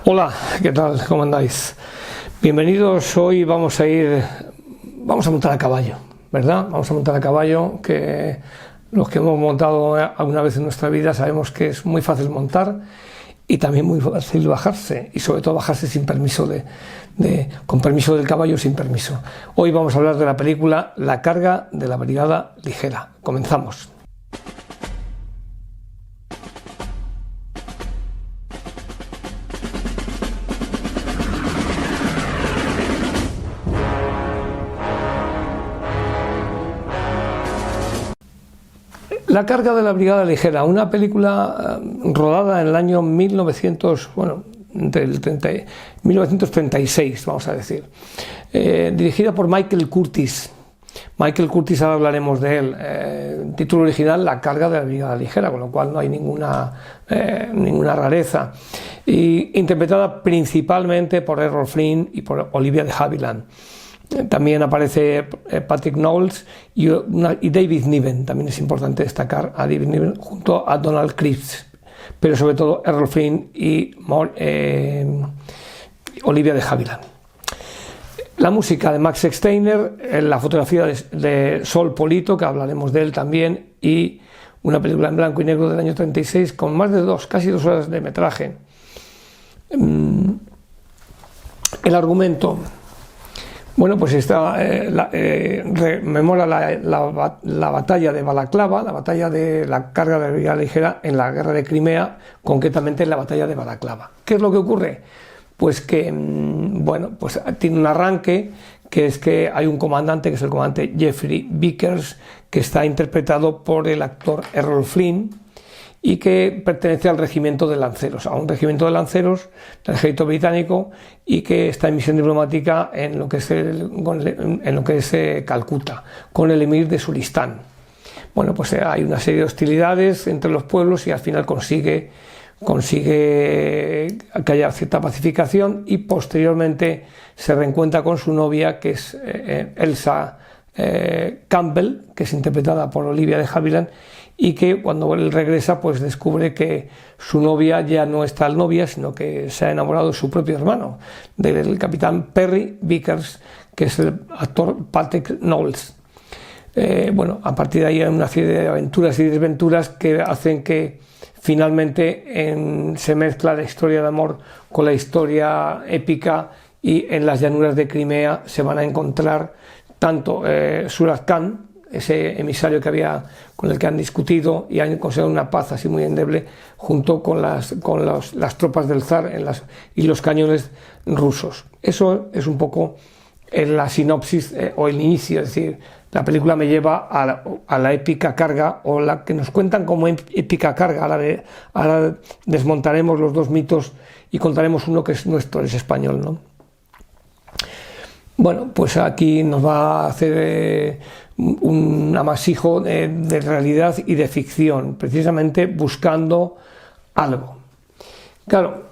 Hola, ¿qué tal? ¿Cómo andáis? Bienvenidos. Hoy vamos a montar a caballo, ¿verdad? Vamos a montar a caballo, que los que hemos montado alguna vez en nuestra vida sabemos que es muy fácil montar y también muy fácil bajarse, y sobre todo bajarse sin permiso con permiso del caballo, sin permiso. Hoy vamos a hablar de la película La carga de la Brigada Ligera. Comenzamos. La carga de la Brigada Ligera, una película rodada en el año 1936, vamos a decir, dirigida por Michael Curtiz. Michael Curtiz, ahora hablaremos de él. Título original: La carga de la Brigada Ligera, con lo cual no hay ninguna rareza. Y interpretada principalmente por Errol Flynn y por Olivia de Havilland. También aparece Patrick Knowles y David Niven. También es importante destacar a David Niven junto a Donald Crisp, pero sobre todo Errol Flynn y Olivia de Havilland. La música de Max Steiner, la fotografía de Sol Polito, que hablaremos de él también, y una película en blanco y negro del año 36 con más de casi 2 horas de metraje. El argumento. Bueno, pues rememora la batalla de Balaclava, la batalla de la carga de la Brigada Ligera en la guerra de Crimea, concretamente en la batalla de Balaclava. ¿Qué es lo que ocurre? Pues que, pues tiene un arranque, que es que hay un comandante, que es el comandante Jeffrey Vickers, que está interpretado por el actor Errol Flynn, y que pertenece al regimiento de lanceros, a un regimiento de lanceros del ejército británico, y que está en misión diplomática en lo que es Calcuta, con el emir de Suristán. Bueno, pues hay una serie de hostilidades entre los pueblos y al final consigue que haya cierta pacificación, y posteriormente se reencuentra con su novia, que es Elsa Campbell, que es interpretada por Olivia de Havilland, y que cuando él regresa pues descubre que su novia ya no es tal novia, sino que se ha enamorado de su propio hermano, del capitán Perry Vickers, que es el actor Patrick Knowles. A partir de ahí hay una serie de aventuras y desventuras que hacen que finalmente se mezcla la historia de amor con la historia épica, y en las llanuras de Crimea se van a encontrar tanto Surat Khan, ese emisario con el que han discutido y han conseguido una paz así muy endeble, junto con las tropas del zar y los cañones rusos. Eso es un poco la sinopsis o el inicio, es decir, la película me lleva a la épica carga, o la que nos cuentan como épica carga. Ahora desmontaremos los dos mitos y contaremos uno que es nuestro, es español, ¿no? Bueno, pues aquí nos va a hacer un amasijo de realidad y de ficción, precisamente buscando algo. Claro,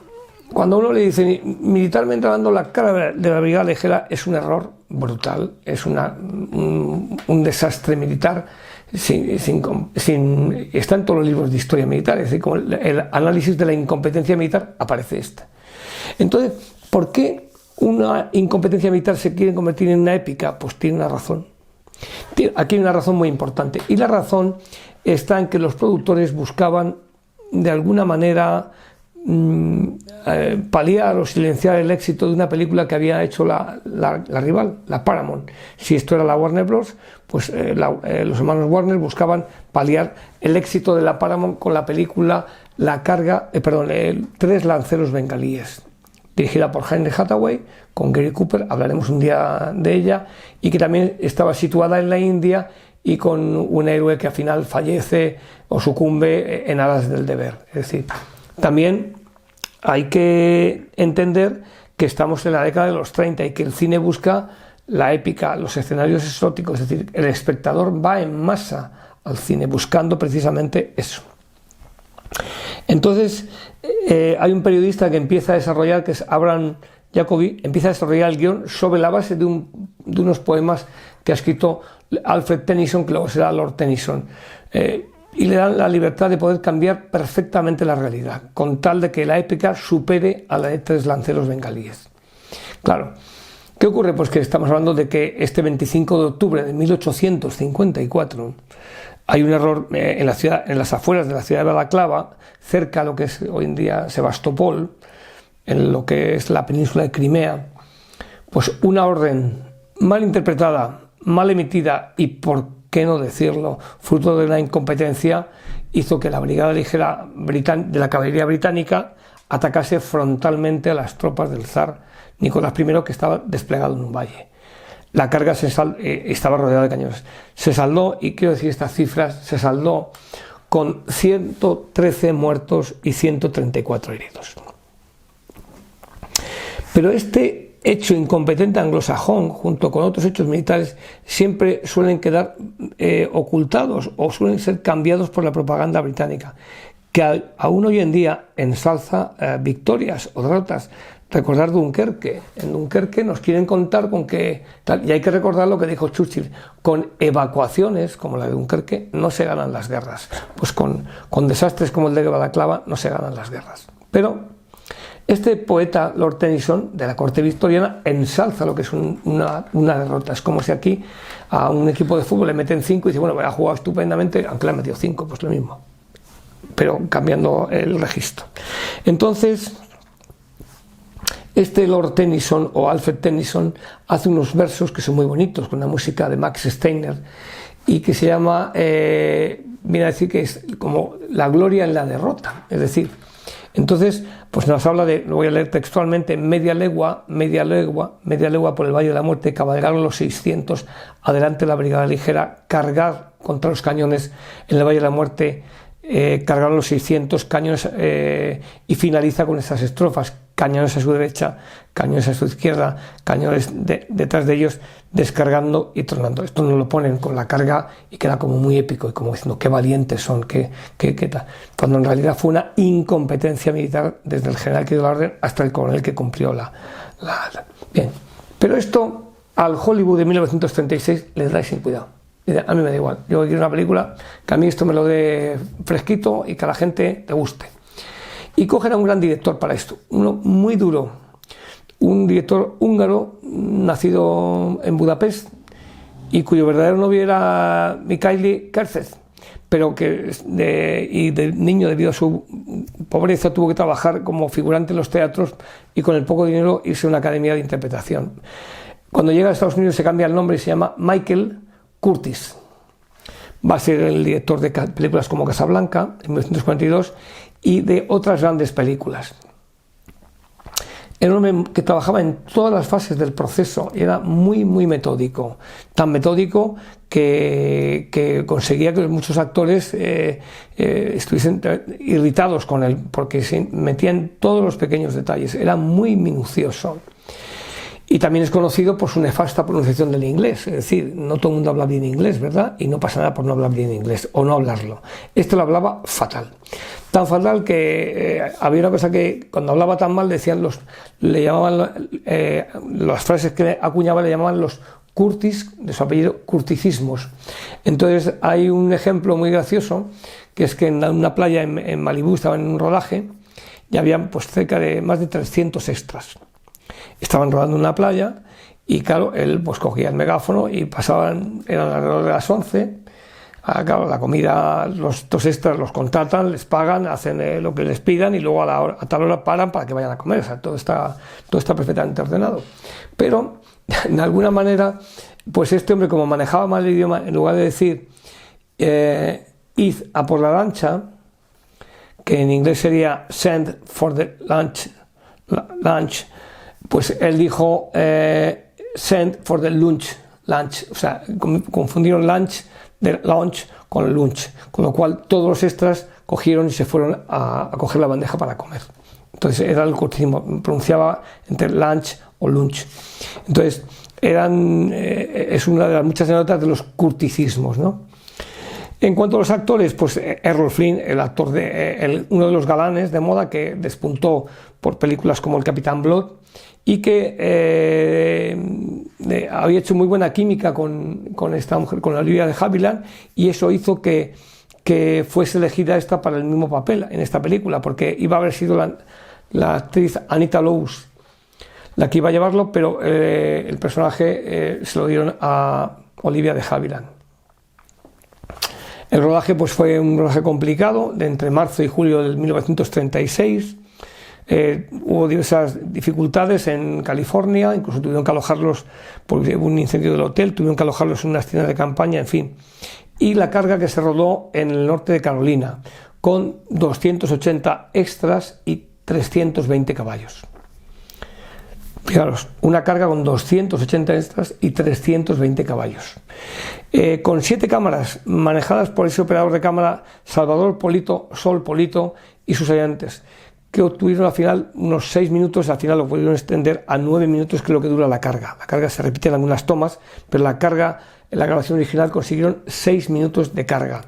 cuando uno le dice militarmente hablando, la carga de la Brigada Ligera, es un error brutal, es un desastre militar, está en todos los libros de historia militar, es decir, como el análisis de la incompetencia militar aparece esta. Entonces, ¿por qué una incompetencia militar se quiere convertir en una épica? Pues tiene una razón. Aquí hay una razón muy importante, y la razón está en que los productores buscaban de alguna manera paliar o silenciar el éxito de una película que había hecho la rival, la Paramount. Si esto era la Warner Bros., pues los hermanos Warner buscaban paliar el éxito de la Paramount con la película Tres lanceros bengalíes, dirigida por Henry Hathaway, con Gary Cooper, hablaremos un día de ella, y que también estaba situada en la India, y con un héroe que al final fallece o sucumbe en aras del deber. Es decir, también hay que entender que estamos en la década de los 30 y que el cine busca la épica, los escenarios exóticos, es decir, el espectador va en masa al cine buscando precisamente eso. Entonces, hay un periodista que empieza a desarrollar, que es Abraham Jacobi, empieza a desarrollar el guión sobre la base de unos poemas que ha escrito Alfred Tennyson, que luego será Lord Tennyson. y le dan la libertad de poder cambiar perfectamente la realidad, con tal de que la épica supere a la de 3 lanceros bengalíes. Claro, ¿qué ocurre? Pues que estamos hablando de que este 25 de octubre de 1854 hay un error en las afueras de la ciudad de Balaclava, cerca de lo que es hoy en día Sebastopol, en lo que es la península de Crimea, pues una orden mal interpretada, mal emitida y, por qué no decirlo, fruto de una incompetencia, hizo que la brigada ligera de la caballería británica atacase frontalmente a las tropas del zar Nicolás I, que estaba desplegado en un valle. La carga estaba rodeada de cañones. Se saldó, y quiero decir estas cifras, se saldó con 113 muertos y 134 heridos. Pero este hecho incompetente anglosajón, junto con otros hechos militares, siempre suelen quedar ocultados o suelen ser cambiados por la propaganda británica, que aún hoy en día ensalza victorias o derrotas. Recordar Dunkerque. En Dunkerque nos quieren contar con que tal, y hay que recordar lo que dijo Churchill: con evacuaciones como la de Dunkerque no se ganan las guerras. Pues con desastres como el de Balaclava no se ganan las guerras. Pero este poeta, Lord Tennyson, de la corte victoriana, ensalza lo que es una derrota. Es como si aquí a un equipo de fútbol le meten 5 y dice, bueno, ha jugado estupendamente, aunque le han metido 5, pues lo mismo, pero cambiando el registro. Entonces, este Lord Tennyson, o Alfred Tennyson, hace unos versos que son muy bonitos, con la música de Max Steiner, y que se llama, viene a decir que es como la gloria en la derrota. Es decir, entonces, pues nos habla de, lo voy a leer textualmente: media legua por el Valle de la Muerte, cabalgaron los 600, adelante la brigada ligera, cargar contra los cañones en el Valle de la Muerte, cargaron los 600 cañones, y finaliza con estas estrofas: cañones a su derecha, cañones a su izquierda, cañones detrás de ellos, descargando y tronando. Esto nos lo ponen con la carga y queda como muy épico y como diciendo qué valientes son, qué tal. Cuando en realidad fue una incompetencia militar desde el general que dio la orden hasta el coronel que cumplió Bien, pero esto al Hollywood de 1936 les da sin cuidado. A mí me da igual, yo quiero una película que a mí esto me lo dé fresquito y que a la gente le guste. Y cogen a un gran director para esto, uno muy duro, un director húngaro nacido en Budapest y cuyo verdadero novio era Mikhail Kertész, pero que de niño, debido a su pobreza, tuvo que trabajar como figurante en los teatros y con el poco dinero irse a una academia de interpretación. Cuando llega a Estados Unidos se cambia el nombre y se llama Michael Curtiz. Va a ser el director de películas como Casablanca en 1942 y de otras grandes películas. Era un hombre que trabajaba en todas las fases del proceso y era muy metódico, tan metódico que conseguía que muchos actores estuviesen irritados con él, porque se metía en todos los pequeños detalles, era muy minucioso. Y también es conocido por su nefasta pronunciación del inglés, es decir, no todo el mundo habla bien inglés, ¿verdad? Y no pasa nada por no hablar bien inglés o no hablarlo. Este lo hablaba fatal. Tan fatal que había una cosa que cuando hablaba tan mal le llamaban las frases que acuñaba le llamaban los Curtis, de su apellido, curticismos. Entonces hay un ejemplo muy gracioso, que es que en una playa en Malibú estaba en un rodaje y había pues cerca de más de 300 extras. Estaban rodando en una playa y claro, él pues cogía el megáfono y eran alrededor de las 11. Claro, la comida, los dos extras los contratan, les pagan, hacen lo que les pidan y luego a tal hora paran para que vayan a comer. O sea, todo está perfectamente ordenado. Pero, de alguna manera, pues este hombre, como manejaba mal el idioma, en lugar de decir id a por la lancha, que en inglés sería send for the lunch, pues él dijo send for the lunch, o sea, confundieron lunch con lunch, con lo cual todos los extras cogieron y se fueron a coger la bandeja para comer. Entonces era el curticismo, pronunciaba entre lunch o lunch. Entonces es una de las muchas anécdotas de los curticismos, ¿no? En cuanto a los actores, pues Errol Flynn, el actor uno de los galanes de moda que despuntó por películas como El Capitán Blood y que había hecho muy buena química con esta mujer, con la Olivia de Havilland, y eso hizo que que fuese elegida esta para el mismo papel en esta película, porque iba a haber sido la actriz Anita Loos la que iba a llevarlo, pero el personaje se lo dieron a Olivia de Havilland. El rodaje pues fue un rodaje complicado, de entre marzo y julio de 1936. Hubo diversas dificultades en California, incluso tuvieron que alojarlos porque hubo un incendio del hotel, tuvieron que alojarlos en unas tiendas de campaña, en fin. Y la carga que se rodó en el norte de Carolina, con 280 extras y 320 caballos. Fijaros, una carga con 280 extras y 320 caballos. Con 7 cámaras manejadas por ese operador de cámara Salvador Sol Polito y sus ayudantes, que obtuvieron al final unos 6 minutos, al final lo pudieron extender a 9 minutos, que es lo que dura la carga. La carga se repite en algunas tomas, pero la carga en la grabación original consiguieron 6 minutos de carga.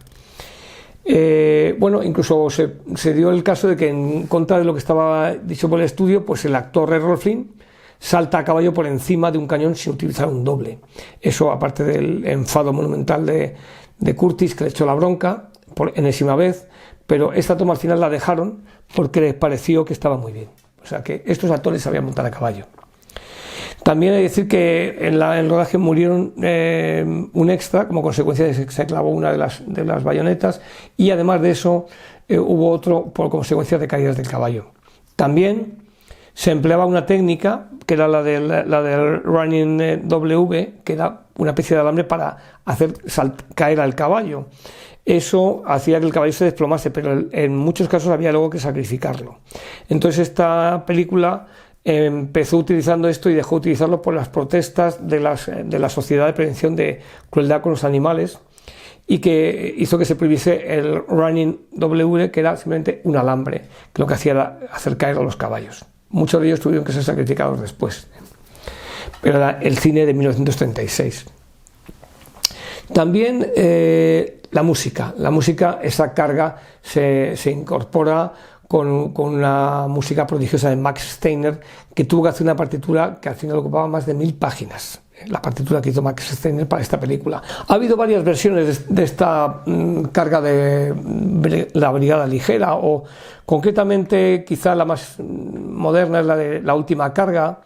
Bueno, incluso se dio el caso de que, en contra de lo que estaba dicho por el estudio, pues el actor Errol Flynn salta a caballo por encima de un cañón sin utilizar un doble. Eso, aparte del enfado monumental de Curtis, que le echó la bronca por enésima vez, pero esta toma al final la dejaron porque les pareció que estaba muy bien. O sea que estos actores sabían montar a caballo. También hay que decir que en el rodaje murieron un extra como consecuencia de que se clavó una de las bayonetas, y además de eso hubo otro por consecuencia de caídas del caballo. También se empleaba una técnica que era la del running W, que era una especie de alambre para hacer caer al caballo. Eso hacía que el caballo se desplomase, pero en muchos casos había luego que sacrificarlo. Entonces esta película empezó utilizando esto y dejó de utilizarlo por las protestas de la Sociedad de Prevención de Crueldad con los Animales, y que hizo que se prohibiese el running W, que era simplemente un alambre, que lo que hacía era hacer caer a los caballos. Muchos de ellos tuvieron que ser sacrificados después, pero era el cine de 1936. También la música, esa carga se incorpora con una música prodigiosa de Max Steiner, que tuvo que hacer una partitura que al final ocupaba más de 1000 páginas. La partitura que hizo Max Steiner para esta película. Ha habido varias versiones de esta carga de la Brigada Ligera, o concretamente quizá la más moderna es la de La Última Carga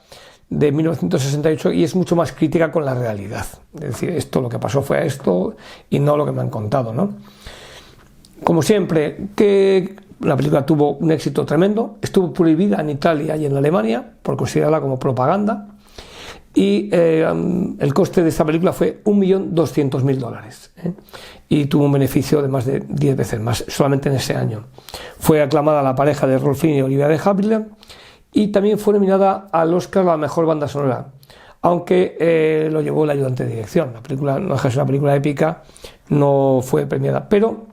de 1968, y es mucho más crítica con la realidad. Es decir, esto, lo que pasó fue esto y no lo que me han contado, ¿no? Como siempre, que la película tuvo un éxito tremendo, estuvo prohibida en Italia y en Alemania por considerarla como propaganda. Y el coste de esta película fue $1.200.000, y tuvo un beneficio de más de 10 veces más solamente en ese año. Fue aclamada la pareja de Errol Flynn y Olivia de Havilland, y también fue nominada al Oscar a la mejor banda sonora, aunque lo llevó el ayudante de dirección. La película no deja de ser una película épica, no fue premiada, pero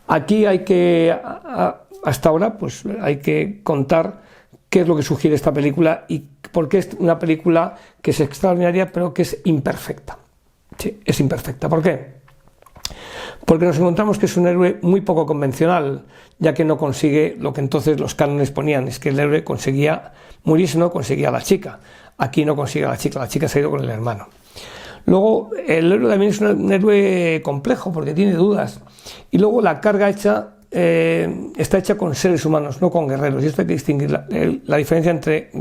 aquí hay que, hasta ahora, pues hay que contar qué es lo que sugiere esta película y por qué es una película que es extraordinaria, pero que es imperfecta. Sí, es imperfecta. ¿Por qué? Porque nos encontramos que es un héroe muy poco convencional, ya que no consigue lo que entonces los cánones ponían, es que el héroe conseguía morirse, no conseguía a la chica. Aquí no consigue a la chica se ha ido con el hermano. Luego, el héroe también es un héroe complejo, porque tiene dudas. Y luego la carga está hecha con seres humanos, no con guerreros, y esto hay que distinguir la diferencia entre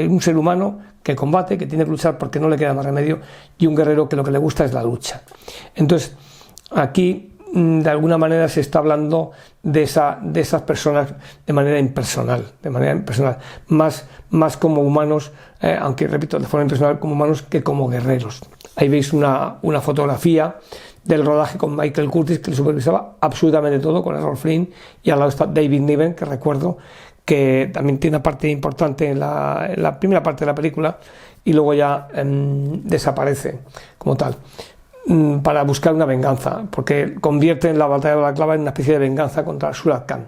un ser humano que combate, que tiene que luchar porque no le queda más remedio, y un guerrero que lo que le gusta es la lucha. Entonces, aquí de alguna manera se está hablando de esas personas de manera impersonal, más como humanos, aunque repito, de forma impersonal, como humanos que como guerreros. Ahí veis una fotografía del rodaje con Michael Curtis, que le supervisaba absolutamente todo, con Errol Flynn, y al lado está David Niven, que recuerdo que también tiene una parte importante en la primera parte de la película, y luego ya desaparece como tal, para buscar una venganza, porque convierten la batalla de Balaclava en una especie de venganza contra Surat Khan.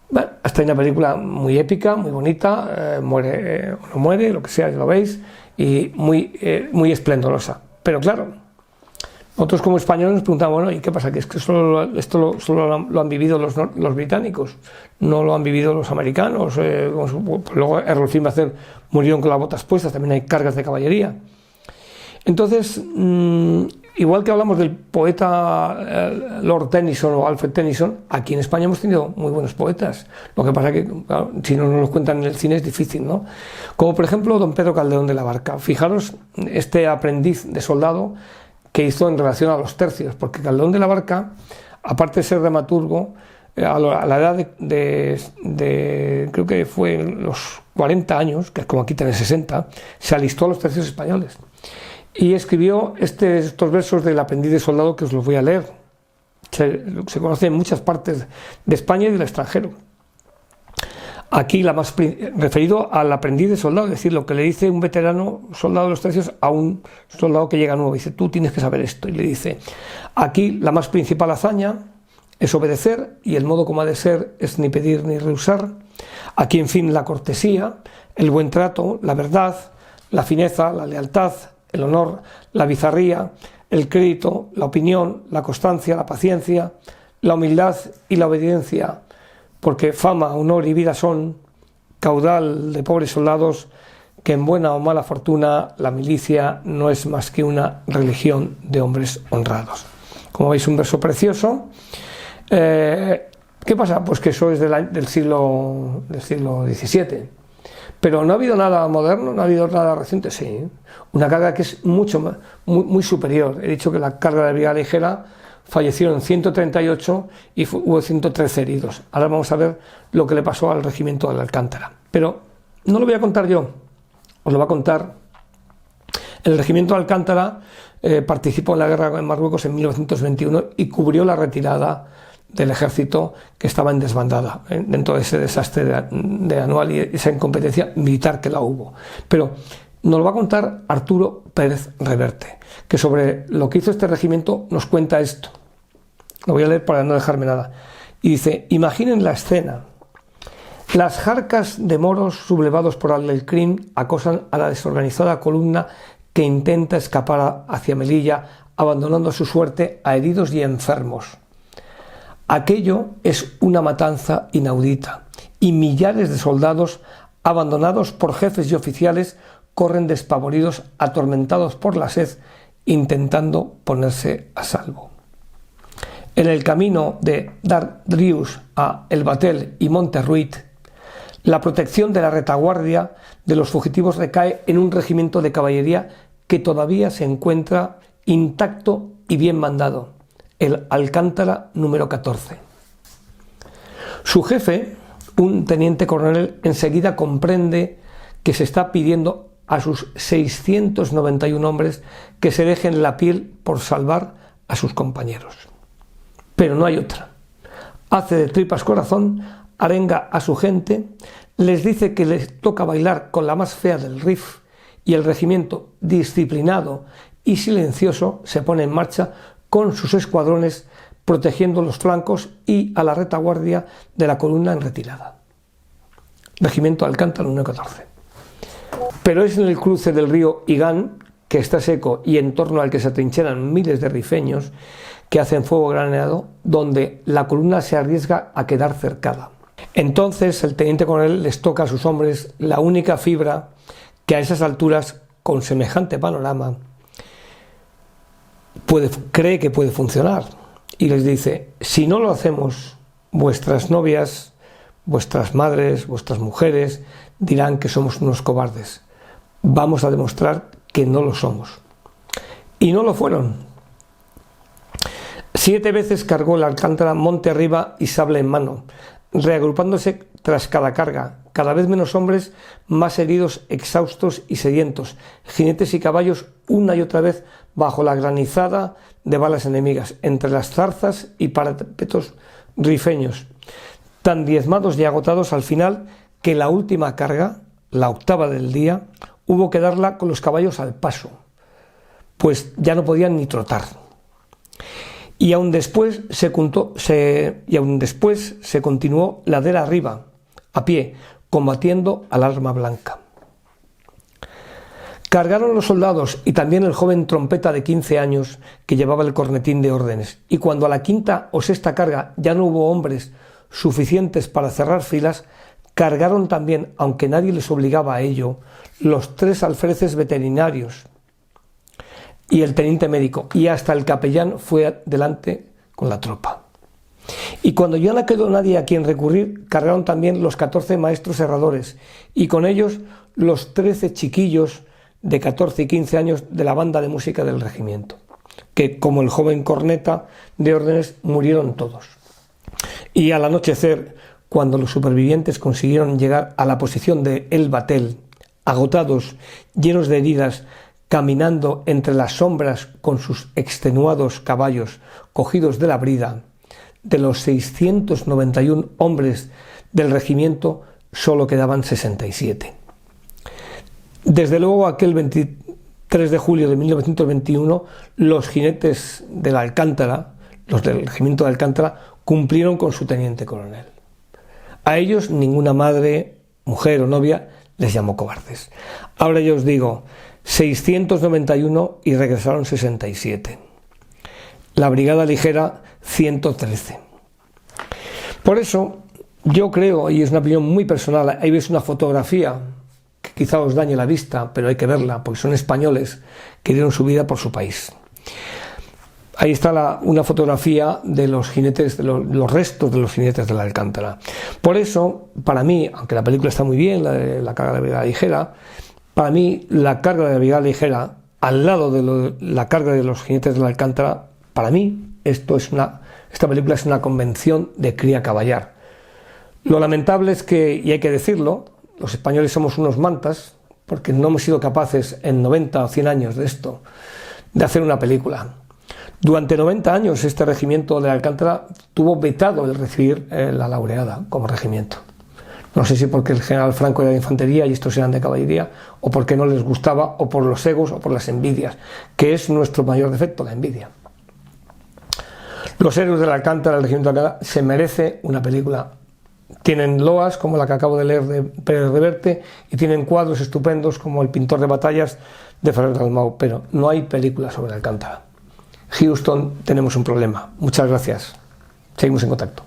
Bueno, hasta hay una película muy épica, muy bonita, muere o no muere, lo que sea, ya lo veis, y muy esplendorosa. Pero claro, nosotros como españoles nos preguntamos, bueno, ¿y qué pasa? ¿Que es que esto solo lo han vivido los británicos? ¿No lo han vivido los americanos? Luego Errol Flynn murieron con las botas puestas, también hay cargas de caballería. Entonces, igual que hablamos del poeta Lord Tennyson o Alfred Tennyson, aquí en España hemos tenido muy buenos poetas. Lo que pasa es que, claro, si no nos los cuentan en el cine es difícil, ¿no? Como por ejemplo don Pedro Calderón de la Barca. Fijaros este aprendiz de soldado que hizo en relación a los tercios, porque Calderón de la Barca, aparte de ser dramaturgo, a la edad de creo que fue los 40 años, que es como aquí tiene 60, se alistó a los tercios españoles. Y escribió estos versos del aprendiz de soldado que os los voy a leer. Se conoce en muchas partes de España y del extranjero. Aquí referido al aprendiz de soldado, es decir, lo que le dice un veterano soldado de los tercios a un soldado que llega nuevo. Dice, tú tienes que saber esto. Y le dice, aquí la más principal hazaña es obedecer, y el modo como ha de ser es ni pedir ni rehusar. Aquí, en fin, la cortesía, el buen trato, la verdad, la fineza, la lealtad, el honor, la bizarría, el crédito, la opinión, la constancia, la paciencia, la humildad y la obediencia, porque fama, honor y vida son caudal de pobres soldados, que en buena o mala fortuna la milicia no es más que una religión de hombres honrados. Como veis, un verso precioso. ¿Qué pasa? Pues que eso es del siglo XVII. Pero no ha habido nada moderno, no ha habido nada reciente, sí. Una carga que es muy superior. He dicho que la carga de brigada ligera fallecieron 138 y hubo 113 heridos. Ahora vamos a ver lo que le pasó al regimiento de Alcántara. Pero no lo voy a contar yo, os lo va a contar. El regimiento de Alcántara participó en la guerra en Marruecos en 1921 y cubrió la retirada del ejército que estaba en desbandada dentro de ese desastre de anual y esa incompetencia militar que la hubo. Pero nos lo va a contar Arturo Pérez Reverte, que sobre lo que hizo este regimiento nos cuenta esto. Lo voy a leer para no dejarme nada. Y dice, imaginen la escena. Las jarcas de moros sublevados por Aldelcrín acosan a la desorganizada columna que intenta escapar hacia Melilla, abandonando su suerte a heridos y enfermos. Aquello es una matanza inaudita, y millares de soldados, abandonados por jefes y oficiales, corren despavoridos, atormentados por la sed, intentando ponerse a salvo. En el camino de Dardrius a El Batel y Monterruit, la protección de la retaguardia de los fugitivos recae en un regimiento de caballería que todavía se encuentra intacto y bien mandado, el Alcántara número 14. Su jefe, un teniente coronel, enseguida comprende que se está pidiendo a sus 691 hombres que se dejen la piel por salvar a sus compañeros. Pero no hay otra. Hace de tripas corazón, arenga a su gente, les dice que les toca bailar con la más fea del RIF, y el regimiento, disciplinado y silencioso, se pone en marcha con sus escuadrones, protegiendo los flancos y a la retaguardia de la columna en retirada. Regimiento Alcántara número 14. Pero es en el cruce del río Igán, que está seco y en torno al que se atrincheran miles de rifeños que hacen fuego granado, donde la columna se arriesga a quedar cercada. Entonces el teniente coronel les toca a sus hombres la única fibra que a esas alturas, con semejante panorama, cree que puede funcionar, y les dice, si no lo hacemos, vuestras novias, vuestras madres, vuestras mujeres dirán que somos unos cobardes. Vamos a demostrar que no lo somos. Y no lo fueron. 7 veces cargó el Alcántara monte arriba y sable en mano, reagrupándose tras cada carga, cada vez menos hombres, más heridos, exhaustos y sedientos, jinetes y caballos una y otra vez bajo la granizada de balas enemigas, entre las zarzas y parapetos rifeños, tan diezmados y agotados al final que la última carga, la octava del día, hubo que darla con los caballos al paso, pues ya no podían ni trotar. Y aún después se continuó ladera arriba, a pie, combatiendo al arma blanca. Cargaron los soldados y también el joven trompeta de 15 años que llevaba el cornetín de órdenes, y cuando a la quinta o sexta carga ya no hubo hombres suficientes para cerrar filas, cargaron también, aunque nadie les obligaba a ello, los 3 alféreces veterinarios. y el teniente médico, y hasta el capellán fue delante con la tropa. Y cuando ya no quedó nadie a quien recurrir, cargaron también los 14 maestros herradores, y con ellos los 13 chiquillos de 14 y 15 años de la banda de música del regimiento, que, como el joven corneta de órdenes, murieron todos. Y al anochecer, cuando los supervivientes consiguieron llegar a la posición de El Batel, agotados, llenos de heridas, caminando entre las sombras con sus extenuados caballos cogidos de la brida, de los 691 hombres del regimiento solo quedaban 67. Desde luego, aquel 23 de julio de 1921, los jinetes del Alcántara, los del regimiento de Alcántara, cumplieron con su teniente coronel. A ellos ninguna madre, mujer o novia les llamó cobardes. Ahora yo os digo, 691 y regresaron 67. La brigada ligera 113. Por eso yo creo, y es una opinión muy personal, ahí ves una fotografía que quizá os dañe la vista, pero hay que verla porque son españoles que dieron su vida por su país. Ahí está una fotografía de los jinetes, de los restos de los jinetes de la Alcántara. Por eso, para mí, aunque la película está muy bien, la carga de la brigada ligera, para mí la carga de la brigada ligera, al lado de la carga de los jinetes de la Alcántara, para mí esta película es una convención de cría caballar. Lo lamentable es que, y hay que decirlo, los españoles somos unos mantas, porque no hemos sido capaces en 90 o 100 años de esto, de hacer una película. Durante 90 años este regimiento de Alcántara tuvo vetado el recibir la laureada como regimiento. No sé si porque el general Franco era de infantería y estos eran de caballería, o porque no les gustaba, o por los egos, o por las envidias, que es nuestro mayor defecto, la envidia. Los héroes del Alcántara, el regimiento de Alcántara, se merece una película. Tienen loas como la que acabo de leer de Pérez Reverte y tienen cuadros estupendos como El pintor de batallas de Ferrer Dalmau, pero no hay película sobre Alcántara. Houston, tenemos un problema. Muchas gracias. Seguimos en contacto.